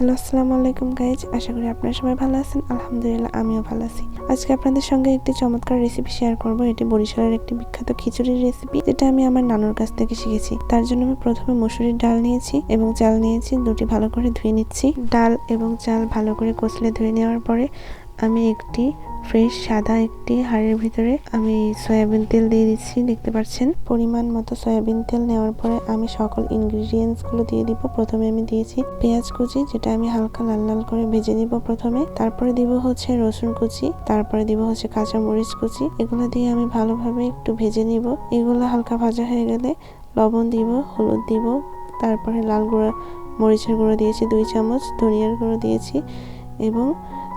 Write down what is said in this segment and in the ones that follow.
Hello, আসসালামু আলাইকুম guys. আশা করি আপনারা সবাই ভালো আছেন। আলহামদুলিল্লাহ, আমিও ভালো আছি। আজকে আপনাদের সঙ্গে একটি চমৎকার রেসিপি শেয়ার করব। এটি বরিশালের একটি বিখ্যাত খিচুড়ির রেসিপি, যেটা আমি আমার নানুর কাছ থেকে শিখেছি। তার জন্য আমি প্রথমে মসুরির ডাল নিয়েছি এবং চাল নিয়েছি। দুটি ভালো করে ধুয়ে নিচ্ছি। ডাল এবং চাল ভালো করে কচলে ধুয়ে নেওয়ার পরে আমি একটি ফ্রেশ সাদা একটি হাঁড়ির ভিতরে আমি সয়াবিন তেল দিয়ে দিচ্ছি। দেখতে পাচ্ছেন, পরিমাণ মতো সয়াবিন তেল নেওয়ার পরে আমি সকল ইনগ্রিডিয়েন্টস গুলো দিয়ে দিব। প্রথমে আমি দিয়েছি পেঁয়াজ কুচি, যেটা আমি হালকা লাল লাল করে ভেজে নিব প্রথমে। তারপরে দিব হচ্ছে রসুন কুচি, তারপরে দিব হচ্ছে কাঁচা মরিচ কুচি। এগুলো দিয়ে আমি ভালোভাবে একটু ভেজে নিব। এগুলো হালকা ভাজা হয়ে গেলে লবণ দিব, হলুদ দিব, তারপরে লাল গুঁড়া মরিচের গুঁড়ো দিয়েছি 2 চামচ, ধনিয়ার গুঁড়ো দিয়েছি এবং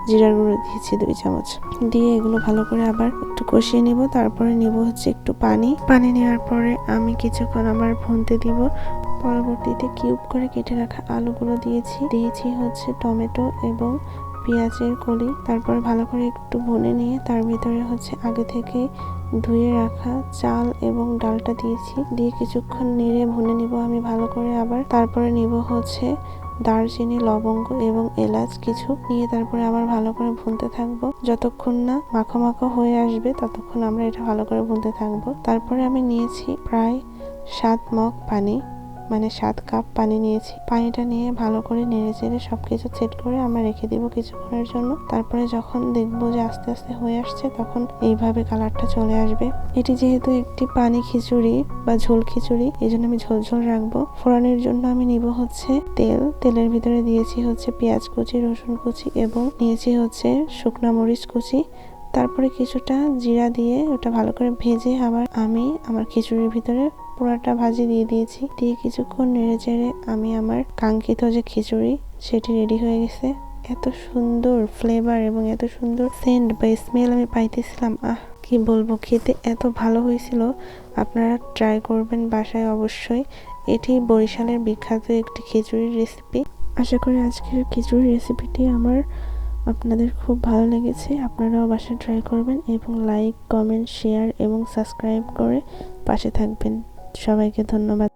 জিরার গুঁড়ো দিয়েছি 2 চামচ। দিয়ে এগুলো ভালো করে আবার একটু কষিয়ে নিব। তারপরে নিব হচ্ছে একটু পানি নেওয়ার পরে আমি কিছুক্ষণ আবার ভুনতে দিব। পরবর্তীতে কিউব করে কেটে রাখা আলুগুলো দিয়েছি হচ্ছে টমেটো এবং পেঁয়াজের কলি। তারপরে ভালো করে একটু ভুনে নিয়ে তার ভিতরে হচ্ছে আগে থেকে ধুয়ে রাখা চাল এবং ডালটা দিয়েছি। দিয়ে কিছুক্ষণ নেড়ে ভুনে নিব আমি ভালো করে আবার। তারপরে নিব হচ্ছে দারচিনি, লবঙ্গ এবং এলাচ কিছু নিয়ে তারপরে আবার ভালো করে ভুনতে থাকবো। যতক্ষণ না মাখো মাখো হয়ে আসবে ততক্ষণ আমরা এটা ভালো করে ভুনতে থাকবো। তারপরে আমি নিয়েছি প্রায় 7 মগ পানি, মানে 7 কাপ পানি নিয়েছি। পানিটা নিয়ে ভালো করে নেড়ে চেড়ে সবকিছু সেট করে আমরা রেখে দিব কিছুক্ষণের জন্য। তারপরে যখন দেখবো যে আস্তে আস্তে হয়ে আসছে, তখন এইভাবে কালারটা চলে আসবে। এটি যেহেতু একটি পানি খিচুড়ি বা ঝোল খিচুড়ি, এই জন্য আমি ঝোল ঝোল রাখবো। ফোড়নের জন্য আমি নিব হচ্ছে তেলের ভিতরে দিয়েছি হচ্ছে পেঁয়াজ কুচি, রসুন কুচি এবং নিয়েছি হচ্ছে শুকনা মরিচ কুচি। তারপরে কিছুটা জিরা দিয়ে ওটা ভালো করে ভেজে আবার আমি আমার খিচুড়ির ভিতরে পুরাটা ভাজি দিয়ে দিয়েছি। দিয়ে কিছুক্ষণ নেড়ে চেড়ে আমি আমার কাঙ্ক্ষিত যে খিচুড়ি সেটি রেডি হয়ে গেছে। এত সুন্দর ফ্লেভার এবং এত সুন্দর সেন্ট বা স্মেল আমি পাইতেছিলাম। কি বলবো, খেতে এত ভালো হয়েছিল। আপনারা ট্রাই করবেন বাসায় অবশ্যই। এটি বরিশালের বিখ্যাত একটি খিচুড়ির রেসিপি। আশা করি আজকের খিচুড়ির রেসিপিটি আপনাদের খুব ভালো লেগেছে। আপনারাও বাসায় ট্রাই করবেন এবং লাইক, কমেন্ট, শেয়ার এবং সাবস্ক্রাইব করে পাশে থাকবেন। সবাইকে ধন্যবাদ।